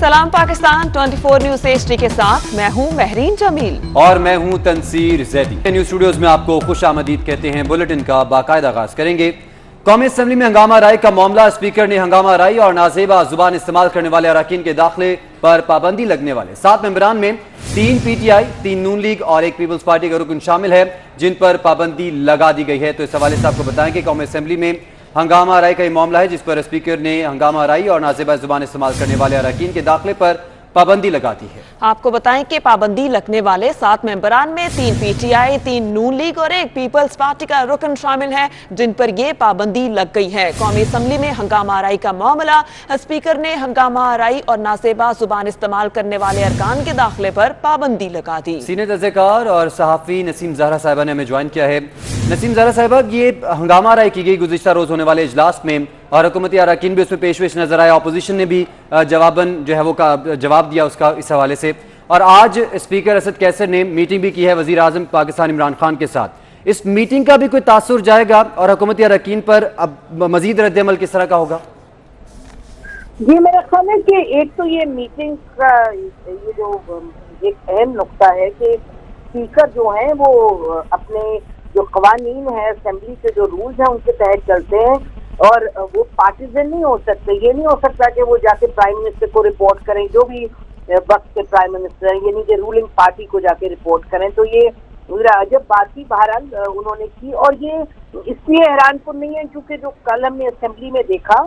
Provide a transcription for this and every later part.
सलाम Pakistan 24 news HD के साथ मैं हूं महरीन जमील और मैं हूं तनसीर जैदी। न्यूज स्टूडियोज में आपको खुश आमदीद कहते हैं। बुलेटिन का बाकायदा आगाज करेंगे। कौमी असम्बली में हंगामा राय का मामला। स्पीकर ने हंगामा राय और नाजेबा जुबान इस्तेमाल करने वाले अरकान के दाखिले पर पाबंदी लगने वाले 7 मेंबरान में 3 PTI, 3 नून लीग और 1 पीपल्स पार्टी का रुकन शामिल है, जिन पर पाबंदी लगा दी गई है। तो इस हवाले से आपको बताएं कि कौमी असम्बली में हंगामा राय का ये मामला है, जिस पर स्पीकर ने हंगामा राय और नाजेबा जुबान इस्तेमाल करने वाले अरकान के दाखिले पर पाबंदी लगा दी है। आपको बताएं कि पाबंदी लगने वाले 7 मेंबरान में 3 PTI, 3 नून लीग और 1 पीपल्स पार्टी का रुकन शामिल है, जिन पर यह पाबंदी लग गई है। कौमी असम्बली में हंगामा राय का मामला। स्पीकर ने हंगामा राय और नासेबा जुबान इस्तेमाल करने वाले अरकान के दाखिले पर पाबंदी लगा दी। सीनियर तज़्कियाकार और सहाफ़ी नसीम ज़हरा साहिबा ने हमें ज्वाइन किया है। नसीम ज़हरा साहिबा, ये हंगामा राय की गई गुज़िश्ता रोज़ होने वाले इजलास में और हुकूमती अरकान भी उसमें पेशवेश नजर आया। अपोजिशन ने भी जवाबन जो है वो जवाब दिया उसका इस हवाले से। और आज स्पीकर असद कैसर ने मीटिंग भी की है वज़ीर आज़म पाकिस्तान इमरान खान के साथ। इस मीटिंग का भी कोई तासुर जाएगा और हुकूमती अरकान पर अब मजीद रद्द-ए-अमल किस तरह का होगा? जी, मेरा ख्याल है कि एक तो ये मीटिंग का ये जो एक अहम नुक्ता है कि स्पीकर जो हैं वो अपने जो कवानीन है असेंबली के जो रूल्स हैं उनके तहत चलते हैं और वो पार्टीजन नहीं हो सकते। ये नहीं हो सकता कि वो जाके प्राइम मिनिस्टर को रिपोर्ट करें, जो भी वक्त के प्राइम मिनिस्टर हैं, यानी कि रूलिंग पार्टी को जाके रिपोर्ट करें। तो ये अजब बात थी, बहरहाल उन्होंने की। और ये इसलिए हैरानकुन नहीं है क्योंकि जो कल हमने असेंबली में देखा,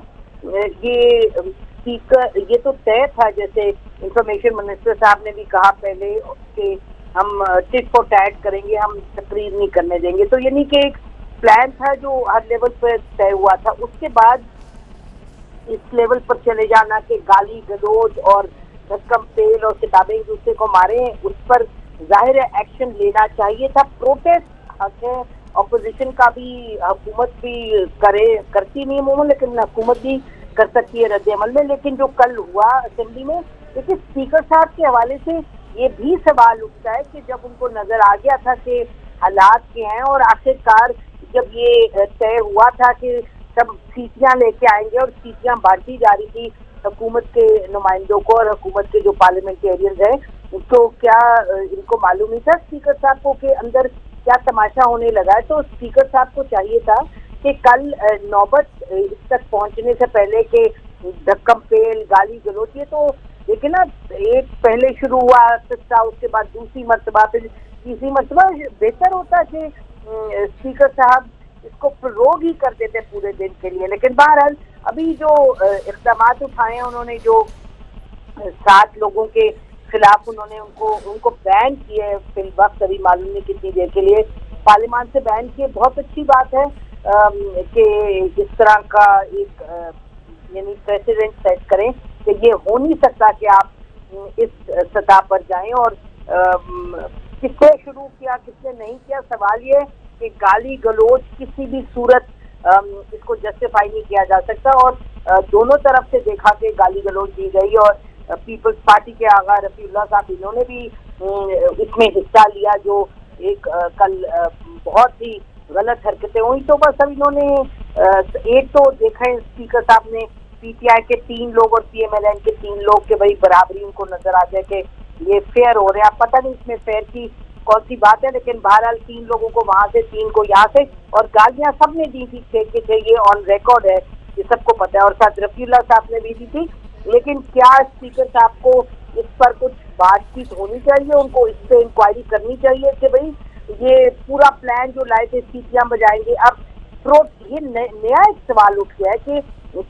ये स्पीकर ये तो तय था, जैसे इंफॉर्मेशन मिनिस्टर साहब ने भी कहा पहले कि हम टिट फॉर टैट करेंगे, हम तकरीर नहीं करने देंगे। तो यानी कि एक प्लान था जो हर लेवल पर तय हुआ था। उसके बाद इस लेवल पर चले जाना कि गाली गलौज और धक्कम तेल और किताबें एक दूसरे को मारे, उस पर जाहिर है एक्शन लेना चाहिए था। प्रोटेस्ट हक है, अपोजिशन का भी, हुकूमत भी करती नहीं अमूमन, लेकिन हुकूमत भी कर सकती है रद्द अमल में। लेकिन जो कल हुआ असेंबली में, देखिए स्पीकर साहब के हवाले से ये भी सवाल उठता है कि जब उनको नजर आ गया था कि हालात के हैं और आखिरकार जब ये तय हुआ था कि सब सीटियां लेके आएंगे और सीटियां बांटी जा रही थी हुकूमत के नुमाइंदों को और हुकूमत के जो पार्लियामेंटेरियंस हैं, तो क्या इनको मालूम नहीं था स्पीकर साहब को कि अंदर क्या तमाशा होने लगा है? तो स्पीकर साहब को चाहिए था कि कल नौबत इस तक पहुंचने से पहले के धक्कम पेल गाली गलौज, ये तो देखिए ना, एक पहले शुरू हुआ सिलसिला, उसके बाद दूसरी मरतबा, फिर तीसरी मरतबा। बेहतर होता कि स्पीकर साहब इसको प्रोरोग ही कर देते पूरे दिन के लिए। लेकिन बहरहाल अभी जो इक़दाम उठाए हैं उन्होंने, जो 7 लोगों के खिलाफ उन्होंने उनको बैन किए फिल वक्त, अभी मालूम नहीं कितनी देर के लिए पार्लियामान से बैन किए। बहुत अच्छी बात है कि इस तरह का एक यानी प्रेसिडेंट सेट करें कि ये हो नहीं सकता कि आप इस सतह पर जाएं। और किसने शुरू किया किसने नहीं किया, सवाल ये कि गाली गलौज किसी भी सूरत इसको जस्टिफाई नहीं किया जा सकता। और दोनों तरफ से देखा कि गाली गलौज दी गई और पीपल्स पार्टी के आगा रफीउल्लाह साहब, इन्होंने भी इसमें हिस्सा लिया, जो एक कल बहुत ही गलत हरकतें हुई। तो बस अब इन्होंने एक तो देखा है स्पीकर साहब ने PTI के 3 लोग और PMLN के 3 लोग के भाई बराबरी उनको नजर आ जाए कि ये फेयर हो रहा है। पता नहीं इसमें फेयर की कौन सी बात है, लेकिन बहरहाल 3 लोगों को वहां से, 3 को यहाँ से, और गालियां सबने दी थी ये ऑन रिकॉर्ड है, ये सबको पता है। और साथ रफीउल्लाह साहब ने भी दी थी। लेकिन क्या स्पीकर साहब को इस पर कुछ बातचीत होनी चाहिए, उनको इस पर इंक्वायरी करनी चाहिए कि भाई ये पूरा प्लान जो लाए थे सीटियां बजाएंगे। अब ये नया एक सवाल उठ गया है कि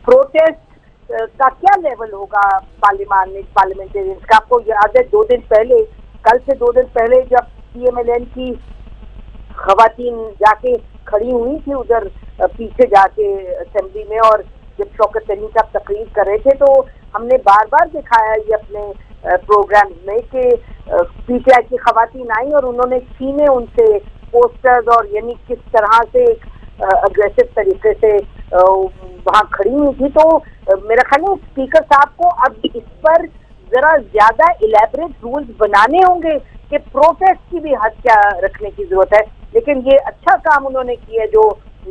प्रोटेस्ट का क्या लेवल होगा पार्लियामान में, पार्लियामेंटेरियंस का। आपको याद है 2 दिन पहले, कल से 2 दिन पहले जब PMLN की खवातीन जाके खड़ी हुई थी उधर पीछे जाके असेंबली में, और जब शौकत तरीन साहब तकरीर कर रहे थे, तो हमने बार बार दिखाया ये अपने प्रोग्राम में कि PTI की खवातीन आई और उन्होंने छीने उनसे पोस्टर्स, और यानी किस तरह से एक अग्रेसिव तरीके से वहाँ खड़ी हुई थी। तो मेरा ख्याल है स्पीकर साहब को अब इस पर जरा ज्यादा इलेबरेट रूल्स बनाने होंगे कि प्रोटेस्ट की भी हद क्या रखने की जरूरत है। लेकिन ये अच्छा काम उन्होंने किया, जो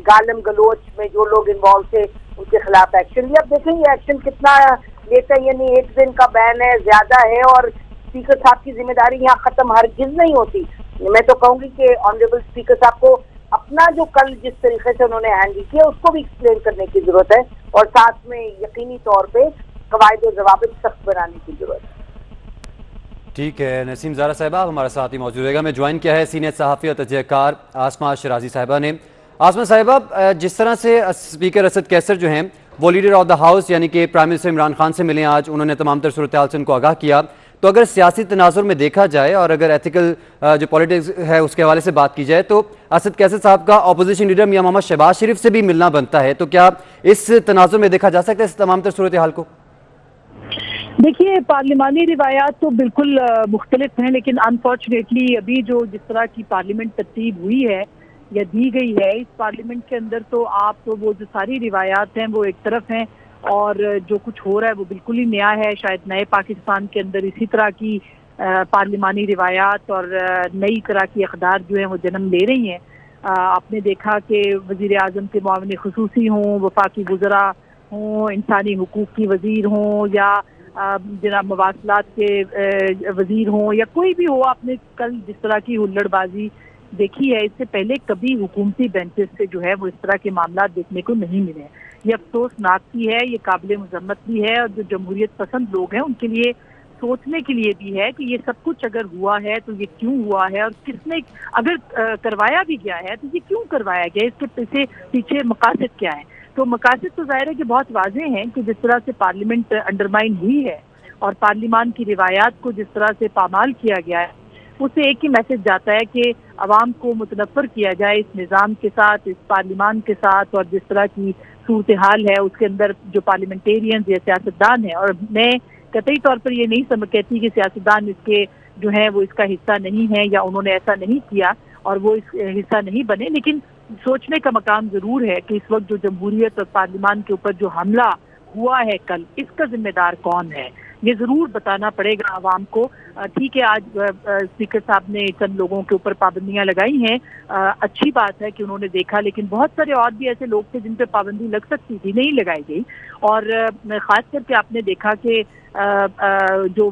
गालम गलोच में जो लोग इन्वॉल्व थे उनके खिलाफ एक्शन लिया। अब देखें ये एक्शन कितना लेते, यानी एक दिन का बैन है, ज्यादा है, और स्पीकर साहब की जिम्मेदारी यहाँ खत्म हरगिज नहीं होती। मैं तो कहूंगी कि ऑनरेबल स्पीकर साहब को अपना जो कल जिस तरीके से उन्होंने हैंडल किया उसको भी एक्सप्लेन करने की जरूरत है, और साथ में यकीनी तौर पे कवायद और जवाबित सख्त बनाने की जरूरत है। ठीक है नसीम ज़ारा साहिबा, आप हमारे साथ ही मौजूद रहेगा। मैं ज्वाइन किया है सीनियर सहाफ़ी और तजज़ियाकार आसमा शराजी साहिबा ने। आसमा साहिबा, जिस तरह से स्पीकर असद कैसर जो हैं वो लीडर ऑफ द हाउस यानी कि प्राइम मिनिस्टर इमरान खान से मिले आज, उन्होंने तमाम तर सूरत हाल से उनको आगाह किया, तो अगर सियासी तनाजुर में देखा जाए और अगर एथिकल जो पॉलिटिक्स है उसके हवाले से बात की जाए तो असद कैसर साहब का अपोजिशन लीडर मियां मोहम्मद शहबाज शरीफ से भी मिलना बनता है, तो क्या इस तनाजुर में देखा जा सकता है इस तमाम तर सूरत हाल को? देखिए, पार्लिमानी रिवायात तो बिल्कुल मुख्तलिफ हैं, लेकिन अनफॉर्चुनेटली अभी जो जिस तरह की पार्लियामेंट तरतीब हुई है या दी गई है इस पार्लियामेंट के अंदर, तो आप तो वो जो सारी रिवायात हैं वो एक तरफ हैं और जो कुछ हो रहा है वो बिल्कुल ही नया है। शायद नए पाकिस्तान के अंदर इसी तरह की पार्लिमानी रिवायात और नई तरह की अक़दार जो है वो जन्म ले रही हैं। आपने देखा कि वज़ीर आज़म के मुआविन ख़ुसूसी हों, वफाकी वज़रा हों, इंसानी हुकूक की वज़ीर हों या जनाब मवासलात के वज़ीर हों या कोई भी हो, आपने कल जिस तरह की हुल्लड़बाजी देखी है इससे पहले कभी हुकूमती बेंचेस से जो है वो इस तरह के मामला देखने को नहीं मिले हैं। ये अफसोसनाक भी है, ये काबिल मज़म्मत भी है, और जो जमहूरियत पसंद लोग हैं उनके लिए सोचने के लिए भी है कि ये सब कुछ अगर हुआ है तो ये क्यों हुआ है और किसने, अगर करवाया भी गया है तो ये क्यों करवाया गया, इसके पीछे मकासद क्या है। तो मकासद तो जाहिर है कि बहुत वाज़ेह हैं कि जिस तरह से पार्लियामेंट अंडरमाइन हुई है और पार्लियामान की रिवायात को जिस तरह से पामाल किया गया है, उससे एक ही मैसेज जाता है कि अवाम को मुतनफ़र किया जाए इस निज़ाम के साथ, इस पार्लियामान के साथ, और जिस तरह की सूरत हाल है उसके अंदर जो पार्लियामेंटेरियंस या सियासतदान है। और मैं कतई तौर पर ये नहीं समझ कहती कि सियासतदान इसके जो है वो इसका हिस्सा नहीं है या उन्होंने ऐसा नहीं किया और वो इस हिस्सा नहीं बने, लेकिन सोचने का मकाम जरूर है कि इस वक्त जो जमहूरियत और पार्लियामान के ऊपर जो हमला हुआ है कल, इसका जिम्मेदार कौन है, ये जरूर बताना पड़ेगा आवाम को। ठीक है, आज स्पीकर साहब ने चंद लोगों के ऊपर पाबंदियां लगाई हैं, अच्छी बात है कि उन्होंने देखा, लेकिन बहुत सारे और भी ऐसे लोग थे जिन पे पाबंदी लग सकती थी, नहीं लगाई गई। और खास करके आपने देखा कि जो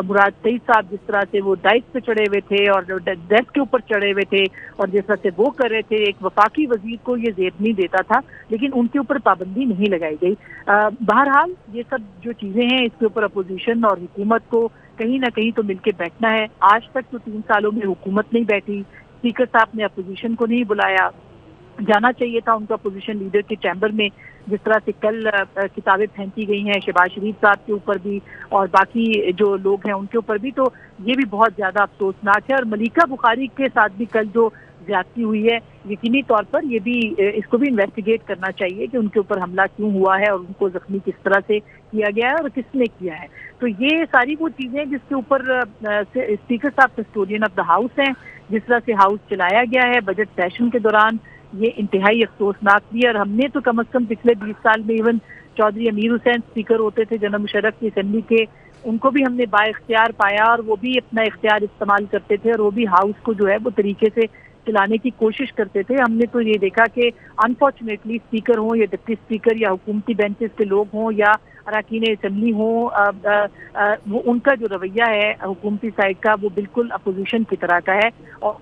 मुराद सईद साहब जिस तरह से वो डाइट पे चढ़े हुए थे और डेस्क के ऊपर चढ़े हुए थे और जिस तरह से वो कर रहे थे, एक वफाकी वजीर को ये जेब नहीं देता था, लेकिन उनके ऊपर पाबंदी नहीं लगाई गई। बहरहाल ये सब जो चीजें हैं इसके ऊपर अपोजिशन और हुकूमत को कहीं ना कहीं तो मिलके बैठना है। आज तक तो 3 सालों में हुकूमत नहीं बैठी, स्पीकर साहब ने अपोजिशन को नहीं बुलाया, जाना चाहिए था उनका अपोजिशन लीडर के चैम्बर में। जिस तरह से कल किताबें फेंकी गई हैं शहबाज शरीफ साहब के ऊपर भी और बाकी जो लोग हैं उनके ऊपर भी, तो ये भी बहुत ज्यादा अफसोसनाक है। और मलिका बुखारी के साथ भी कल जो ज्यादती हुई है, यकीनी तौर पर ये भी इसको भी इन्वेस्टिगेट करना चाहिए कि उनके ऊपर हमला क्यों हुआ है और उनको जख्मी किस तरह से किया गया है और किसने किया है। तो ये सारी वो चीजें जिसके ऊपर स्पीकर साहब कस्टोडियन ऑफ द हाउस हैं, जिस तरह से हाउस चलाया गया है बजट सेशन के दौरान, ये इंतहाई अफसोसनाक भी है। और हमने तो कम अज कम पिछले 20 साल में इवन चौधरी अमीर हुसैन स्पीकर होते थे जनरल मुशर्रफ की असेंबली के, उनको भी हमने बाइख्तियार पाया और वो भी अपना इख्तियार इस्तेमाल करते थे और वो भी हाउस को जो है वो तरीके से चलाने की कोशिश करते थे। हमने तो ये देखा कि अनफॉर्चुनेटली स्पीकर हों या डिप्टी स्पीकर या हुकूमती बेंचेस के लोग हों या अरकान असेंबली हों, वो उनका जो रवैया है हुकूमती साइड का वो बिल्कुल अपोजिशन की तरह का है। और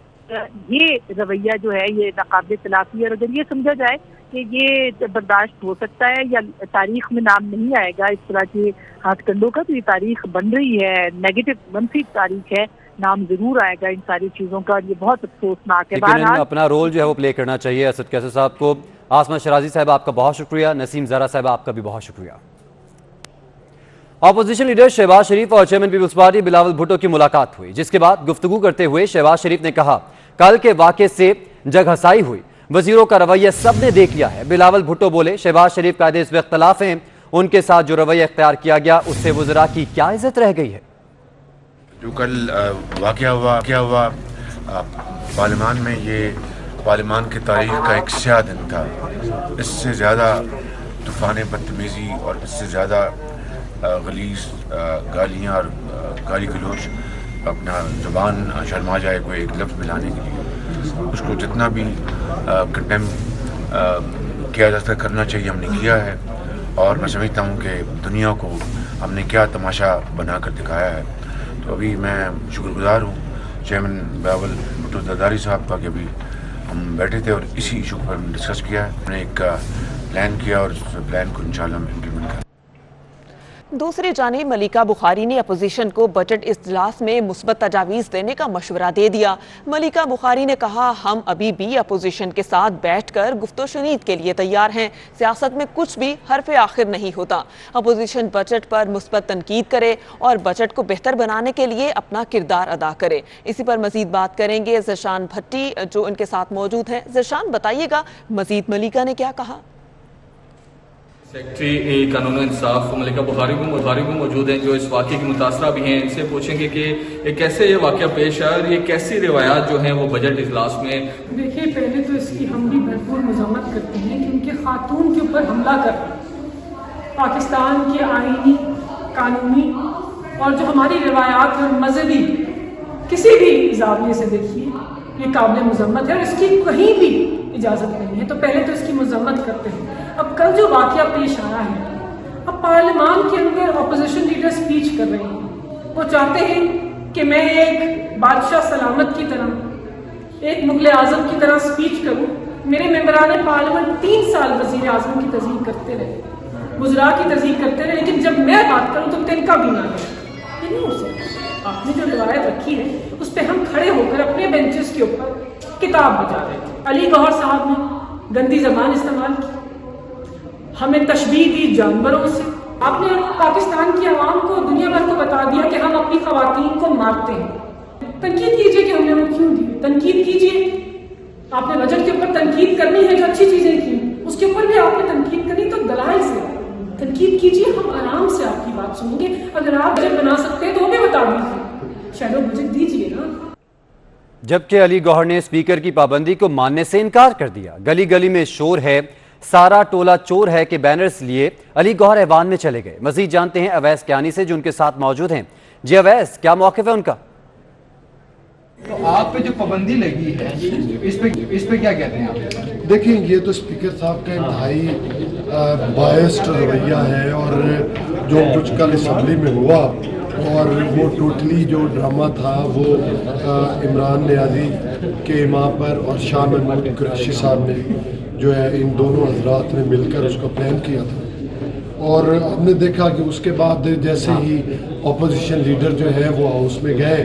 ये रवैया जो है ये नाकाबिल तलाफी है। और अगर ये समझा जाए कि ये बर्दाश्त हो सकता है या तारीख में नाम नहीं आएगा इस तरह के हथकंडों का, तो ये तारीख बन रही है, नेगेटिव मंफी तारीख है, नाम जरूर आएगा इन सारी चीजों का। ये बहुत अफसोसनाक है। अपना रोल जो है वो प्ले करना चाहिए असद कैसर साहब को। आसमा शराजी साहब आपका बहुत शुक्रिया, नसीम ज़ारा साहब आपका भी बहुत शुक्रिया। ऑपोजिशन लीडर शहबाज शरीफ और चेयरमैन पीपल्स पार्टी बिलावल भुट्टो की मुलाकात हुई, जिसके बाद गुफ्तगू करते हुए शहबाज शरीफ ने कहा कल के वाक़े से जगहसाई हुई, वजीरों का रवैया सबने देख लिया है। बिलावल भुट्टो बोले शहबाज शरीफ कायदे इस इख्तलाफ हैं, उनके साथ जो रवैया इख्तियार किया गया उससे वज़रा की क्या इज्जत रह गई है। जो कल वाक़या हुआ पार्लियामान में, ये पार्लियामान की तारीख का एक स्याह दिन था। इससे ज़्यादा तूफ़ान बदतमीज़ी और इससे ज़्यादा गलीज़ गालियाँ और गाली गलोच, अपना ज़ुबान शर्मा जाए कोई एक लफ्ज़ मिलाने के लिए, उसको जितना भी कंडेम किया जा सकता करना चाहिए हमने किया है। और मैं समझता हूँ कि दुनिया को हमने क्या तमाशा बना कर दिखाया है। तो अभी मैं शुक्रगुजार हूँ चेयरमैन बिलावल भुट्टो जरदारी साहब का कि अभी हम बैठे थे और इसी इशू पर हमने डिस्कस किया है। हमने एक प्लान किया और उस प्लान को इंशाल्लाह हम इम्प्लीमेंट करें। दूसरी जानिब मलिका बुखारी ने अपोजिशन को बजट इजलास में मुस्बत तजावीज़ देने का मशवरा दे दिया। मलिका बुखारी ने कहा, हम अभी भी अपोजिशन के साथ बैठकर गुफ्तगू-शुनीद के लिए तैयार हैं। सियासत में कुछ भी हरफ आखिर नहीं होता। अपोजिशन बजट पर मुस्बत तनकीद करे और बजट को बेहतर बनाने के लिए अपना किरदार अदा करे। इसी पर मजीद बात करेंगे ज़ीशान भट्टी जो इनके साथ मौजूद हैं। ज़ीशान, बताइएगा मजीद मलिका ने क्या कहा? सेक्रेटरी कानून इंसाफ मलिका बुखारी को मौजूद हैं जो इस वाक़े की मुतासरा भी हैं। इनसे पूछेंगे कि कैसे ये वाक़या पेश आया और ये कैसी रिवायात जो हैं वो बजट इजलास में। देखिए, पहले तो इसकी हम भी भरपूर मजम्मत करते हैं कि उनके खातून के ऊपर हमला कर पाकिस्तान के आईनी, कानूनी और जो हमारी रिवायात और मजहबी किसी भी जाविये से देखिए ये काबिल मजम्मत है और इसकी कहीं भी इजाज़त नहीं है। तो पहले तो इसकी मजम्मत करते हैं। अब कल जो वाक़या पेश आया है, अब पार्लियामान के अंदर अपोजिशन लीडर स्पीच कर रहे हैं। वो चाहते हैं कि मैं एक बादशाह सलामत की तरह, एक मुगल आज़म की तरह स्पीच करूं। मेरे मेंबरान पार्लियामेंट 3 साल वज़ीर आज़म की तज़हीक करते रहे, वज़रा की तज़हीक करते रहे, लेकिन जब मैं बात करूं तो तिनका भी ना लगे। ये नहीं हो सकता। आपने जो रिवायत रखी है उस पर हम खड़े होकर अपने बेंचेस के ऊपर किताब बजा रहे थे। अली गौहर साहब ने गंदी ज़बान इस्तेमाल की, हमें तशबीह दी जानवरों से। आपने पाकिस्तान की आवाम को, दुनिया भर को बता दिया कि हम अपनी खवातीन को मारते हैं। तनकीद कीजिए कि हमने वो क्यों दी, तनकीद कीजिए। आपने बजट के ऊपर तनकीद करनी है जो अच्छी चीजें की, उसके ऊपर भी आपने तनकीद करनी, तो दलाइल से तनकीद कीजिए। हम आराम से आपकी बात सुनेंगे। अगर आप बजट बना सकते हैं तो हमें बता दीजिए, शैडो बजट दीजिए ना। जबकि अली गौहर ने स्पीकर की पाबंदी को मानने से इनकार कर दिया। गली गली में शोर है, सारा टोला चोर है के बैनर्स लिए अली गौहर ऐवान में चले गए। मजीद जानते हैं अवैस कियानी से जो उनके साथ मौजूद हैं। जी अवैस, क्या मौक़िफ़ है उनका? तो आप पे जो पाबंदी लगी है इस पे क्या कहते हैं आप? देखिए, ये तो स्पीकर साहब का इंतहाई बायस्ड रवैया है और जो कुछ कल असम्बली में हुआ और वो टोटली जो ड्रामा था वो इमरान नियाज़ी के माँ पर और शाह महमूद कुरैशी साहब ने जो है इन दोनों हजरात ने मिलकर उसको प्लान किया था। और हमने देखा कि उसके बाद जैसे ही अपोजिशन लीडर जो है वो हाउस में गए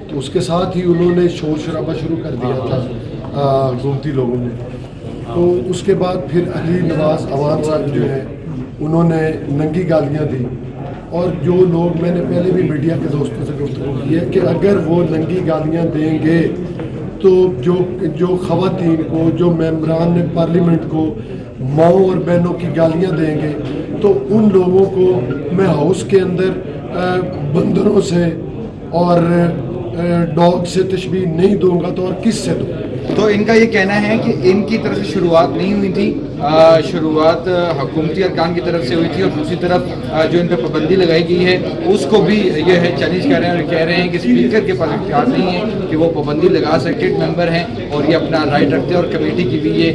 तो उसके साथ ही उन्होंने शोर शराबा शुरू कर दिया था गोमती लोगों ने। तो उसके बाद फिर अली नवाज अवान साहब जो है उन्होंने नंगी गालियाँ दी। और जो लोग, मैंने पहले भी मीडिया के दोस्तों से गुफ्तगू की है कि अगर वो नंगी गालियाँ देंगे तो जो ख़वातीन को, जो मेंबरान पार्लियामेंट को माओ और बहनों की गालियां देंगे तो उन लोगों को मैं हाउस के अंदर बंदरों से और डॉग से तशबीह नहीं दूंगा तो और किस से दूँ? तो इनका ये कहना है कि इनकी तरफ से शुरुआत नहीं हुई थी, शुरुआत हुकूमती अरकान की तरफ से हुई थी और दूसरी तरफ जो इन पर पाबंदी लगाई गई है उसको भी ये है चैलेंज कर रहे हैं और कह रहे हैं कि स्पीकर के पास इख्तियार नहीं है कि वो पाबंदी लगा सके। मेंबर हैं और ये अपना राइट रखते हैं और कमेटी की भी ये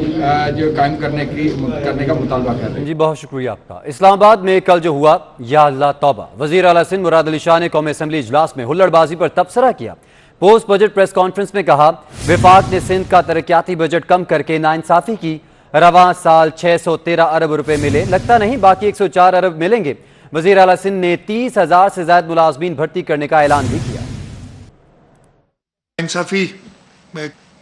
जो कायम करने का मुतालबा कर रहे हैं। जी बहुत शुक्रिया आपका। इस्लामाबाद में कल जो हुआ, या अल्लाह तौबा, वज़ीर आला सिंध मुराद अली शाह ने कौमी असम्बली इजलास में हुल्लड़बाजी पर तबसरा किया। पोस्ट बजट प्रेस कॉन्फ्रेंस में कहा, विफाक ने सिंध का तरक्याती बजट कम करके नाइंसाफी की। रवां साल 613 अरब रुपए मिले, लगता नहीं बाकी 104 अरब मिलेंगे। वज़ीर आला सिंध ने 30,000 से ज्यादा मुलाजमीन भर्ती करने का ऐलान भी किया। इंसाफी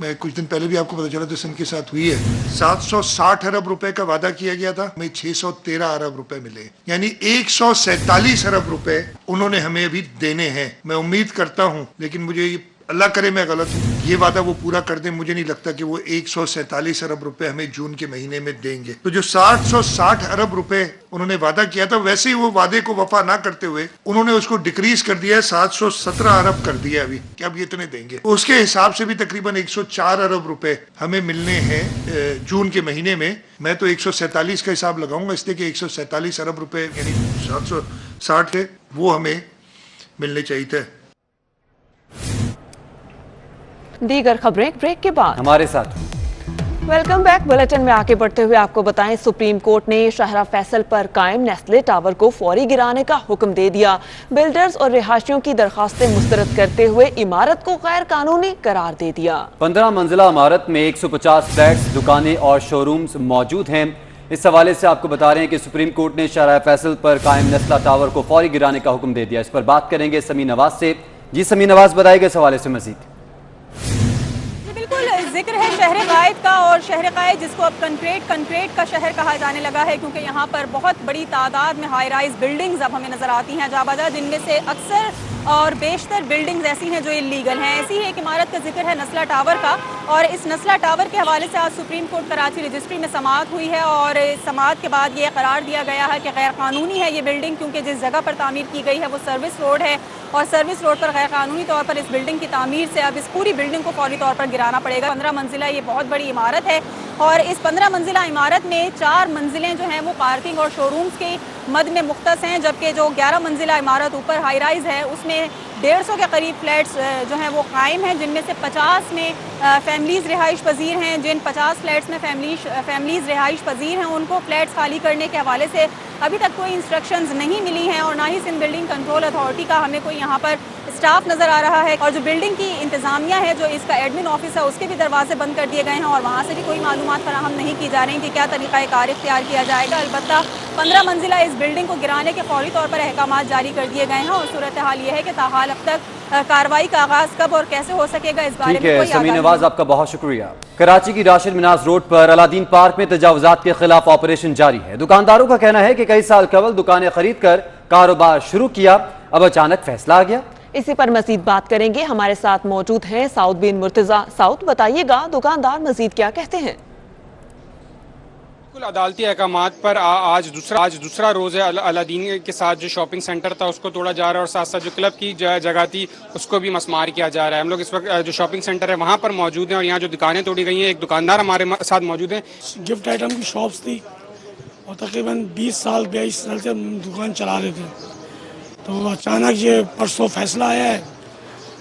मैं कुछ दिन पहले भी आपको पता चला तो सिंध के साथ हुई है। 760 अरब रुपए का वादा किया गया था, हमें 613 अरब रुपए मिले, यानी 147 अरब रुपए उन्होंने हमें अभी देने हैं। मैं उम्मीद करता हूं, लेकिन मुझे अल्लाह करे मैं गलत हूँ, ये वादा वो पूरा कर दें। मुझे नहीं लगता कि वो 147 अरब रुपए हमें जून के महीने में देंगे। तो जो 760 अरब रुपए उन्होंने वादा किया था, वैसे ही वो वादे को वफा ना करते हुए उन्होंने उसको डिक्रीज कर दिया है, 717 अरब कर दिया अभी कि अब ये इतने देंगे। उसके हिसाब से भी तकरीबन 104 अरब रुपए हमें मिलने हैं जून के महीने में। मैं तो 147 का हिसाब लगाऊंगा, इसलिए कि 147 अरब रुपए यानी 760 थे वो हमें मिलने चाहिए थे। दीगर खबरें ब्रेक के बाद हमारे साथ वेलकम बैक। बुलेटिन में आगे बढ़ते हुए आपको बताएं, सुप्रीम कोर्ट ने शाहरा फैसल पर कायम नेस्ले टावर को फौरी गिराने का हुक्म दे दिया। बिल्डर्स और रिहायशियों की दरखास्तें मुस्तरद करते हुए इमारत को गैर कानूनी करार दे दिया। 15 मंजिला इमारत में 150 फ्लैट्स, दुकानें और शोरूम्स मौजूद हैं। इस हवाले से आपको बता रहे हैं कि सुप्रीम कोर्ट ने शाहरा फैसल पर कायम नेस्ला टावर को फौरी गिराने का हुक्म दे दिया। इस पर बात करेंगे समी नवाज से। जी समी नवाज, बताइएगा इस हवाले से मजीद। जिक्र है शहर कायद का, और शहर कायद जिसको अब कंक्रीट का शहर कहा जाने लगा है, क्योंकि यहाँ पर बहुत बड़ी तादाद में हाई राइज बिल्डिंग्स अब हमें नजर आती हैं जा बजा, जिनमें से अक्सर और बेशतर बिल्डिंग्स ऐसी हैं जो इल्लीगल हैं। ऐसी ही एक इमारत का जिक्र है नस्ला टावर का, और इस नस्ला टावर के हवाले से आज सुप्रीम कोर्ट कराची रजिस्ट्री में समाअत हुई है, और समाअत के बाद ये करार दिया गया है कि गैर कानूनी है ये बिल्डिंग, क्योंकि जिस जगह पर तामीर की गई है वो सर्विस रोड है, और सर्विस रोड पर गैर कानूनी तौर पर इस बिल्डिंग की तामीर से अब इस पूरी बिल्डिंग को फौरी तौर पर गिराना पड़ेगा। 15 मंजिला ये बहुत बड़ी इमारत है, और इस 15 मंजिला इमारत में 4 मंजिलें जो हैं वो पार्किंग और शोरूम्स के मद में मुख्तस हैं, जबकि जो 11 मंजिला इमारत ऊपर हाई राइज है उसमें 150 के करीब फ्लैट्स जो हैं वो कायम हैं, जिनमें से 50 में फैमिलीज़ रिहाइश पजीर हैं। जिन 50 फ्लैट्स में फैमिलीज़ रिहाइश पजीर हैं उनको फ्लैट्स खाली करने के हवाले से अभी तक कोई इंस्ट्रक्शंस नहीं मिली हैं, और ना ही सिंध बिल्डिंग कंट्रोल अथॉरिटी का हमें कोई यहाँ पर स्टाफ नज़र आ रहा है। और जो बिल्डिंग की इंतज़ामिया है, जो इसका एडमिन ऑफिस है, उसके भी दरवाजे बंद कर दिए गए हैं, और वहाँ से भी कोई मालूमात फराहम नहीं की जा रही कि क्या तरीक़ाकार इख्तियार किया जाएगा। अलबत्ता 15 मंजिला इस बिल्डिंग को गिराने के फौरी तौर पर अहकामात जारी कर दिए गए हैं, और सूरत हाल ये है कि ताहाल अब तक कार्रवाई का आगाज कब और कैसे हो सकेगा इस बारे में कोई समी नवाज, आपका बहुत शुक्रिया। कराची की राशिद मिनाज रोड पर अलादीन पार्क में तजावुजात के खिलाफ ऑपरेशन जारी है। दुकानदारों का कहना है कि कई साल कबल दुकानें खरीद कर कारोबार शुरू किया, अब अचानक फैसला आ गया। इसी पर मजीद बात करेंगे। हमारे साथ मौजूद हैं साउद बिन मुर्तजा। साउद, बताइएगा दुकानदार मजीद क्या कहते हैं? अदालती अहकामात पर आज दूसरा रोज़ है। अलादीन के साथ जो शॉपिंग सेंटर था उसको तोड़ा जा रहा है, और साथ साथ जो क्लब की जगह थी उसको भी मस्मार किया जा रहा है। हम लोग इस वक्त जो शॉपिंग सेंटर है वहाँ पर मौजूद हैं, और यहाँ जो दुकानें तोड़ी गई हैं, एक दुकानदार हमारे साथ मौजूद हैं। गिफ्ट आइटम की शॉप्स थी, और तकरीबन 20 साल 22 साल से हम दुकान चला रहे थे, तो अचानक ये परसों फैसला आया है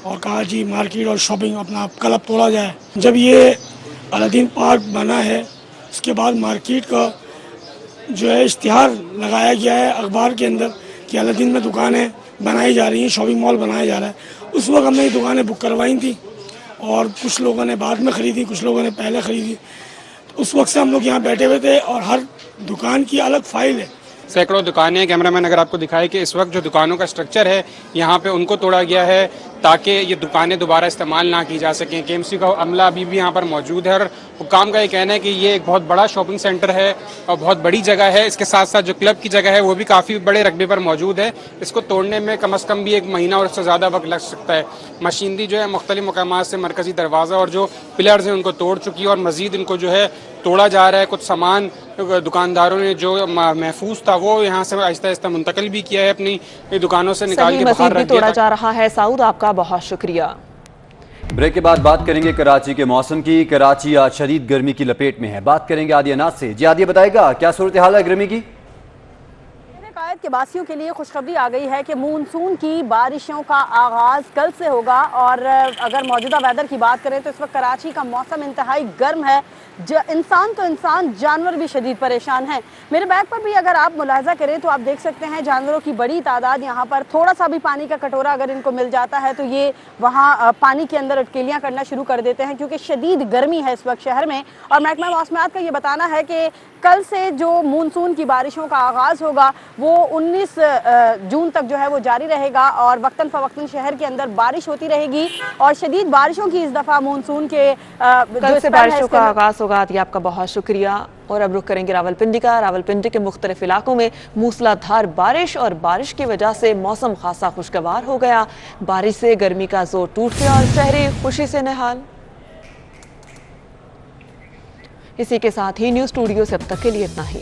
और कहा जी मार्केट और शॉपिंग अपना क्लब तोड़ा जाए। जब ये अलादीन पार्क बना है उसके बाद मार्केट का जो है इश्तिहार लगाया गया है अखबार के अंदर कि अलादीन में दुकानें बनाई जा रही हैं, शॉपिंग मॉल बनाया जा रहा है। उस वक्त हमने ये दुकानें बुक करवाई थी, और कुछ लोगों ने बाद में ख़रीदी, कुछ लोगों ने पहले ख़रीदी। तो उस वक्त से हम लोग यहाँ बैठे हुए थे, और हर दुकान की अलग फ़ाइल है। सैकड़ों दुकानें, कैमरामैन अगर आपको दिखाए कि इस वक्त जो दुकानों का स्ट्रक्चर है यहाँ पे उनको तोड़ा गया है ताकि ये दुकानें दोबारा इस्तेमाल ना की जा सकें। केएमसी का अमला अभी भी यहाँ पर मौजूद है, और हुक्काम का ये कहना है कि ये एक बहुत बड़ा शॉपिंग सेंटर है और बहुत बड़ी जगह है। इसके साथ साथ जो क्लब की जगह है वो भी काफ़ी बड़े रकबे पर मौजूद है। इसको तोड़ने में कम अज़ कम भी 1 महीना और उससे ज़्यादा वक्त लग सकता है। मशीनरी जो है मुख्तलिफ मकामात से मरकज़ी दरवाज़ा और जो पिलर्स हैं उनको तोड़ चुकी है, और मज़ीद इनको जो है तोड़ा जा रहा है। कुछ सामान दुकानदारों ने जो महफूज था वो यहाँ से आहिस्ता आहिस्ता मुंतकिल भी किया है, अपनी दुकानों से निकाल के बाहर रख दिया। तोड़ा जा रहा है। साउद, आपका बहुत शुक्रिया। ब्रेक के बाद बात करेंगे कराची के मौसम की। कराची आज शदीद गर्मी की लपेट में है। बात करेंगे आदिया नाज से। जी आदिया, बताएगा क्या सूरत हाल है गर्मी की? कायद के वासियों के लिए खुशखबरी आ गई है कि मानसून की बारिशों का आगाज़ कल से होगा, और अगर मौजूदा वेदर की बात करें तो इस वक्त कराची का मौसम इंतहाई गर्म है। इंसान तो इंसान, जानवर भी शदीद परेशान हैं। मेरे बैग पर भी अगर आप मुलाहजा करें तो आप देख सकते हैं जानवरों की बड़ी तादाद यहाँ पर। थोड़ा सा भी पानी का कटोरा अगर इनको मिल जाता है तो ये वहाँ पानी के अंदर अटकेलियाँ करना शुरू कर देते हैं, क्योंकि शदीद गर्मी है इस वक्त शहर में। और महकमा मौसमियात का ये बताना है कि कल से जो मानसून की बारिशों का आगाज़ होगा वो 19 जून तक जो है वो जारी रहेगा, और वक्तन फ़वक्तन शहर के अंदर बारिश होती रहेगी। और शदीद बारिशों की इस दफ़ा मानसून के कल से बारिशों का आगाज़ होगा। आदिया, आपका बहुत शुक्रिया। और अब रुख करेंगे रावलपिंडी का। रावलपिंडी के मुख्तलिफ इलाकों में मूसलाधार बारिश, और बारिश की वजह से मौसम खासा खुशगवार हो गया। बारिश से गर्मी का जोर टूट गया और शहरी खुशी से निहाल। इसी के साथ ही न्यूज़ स्टूडियो से अब तक के लिए इतना ही।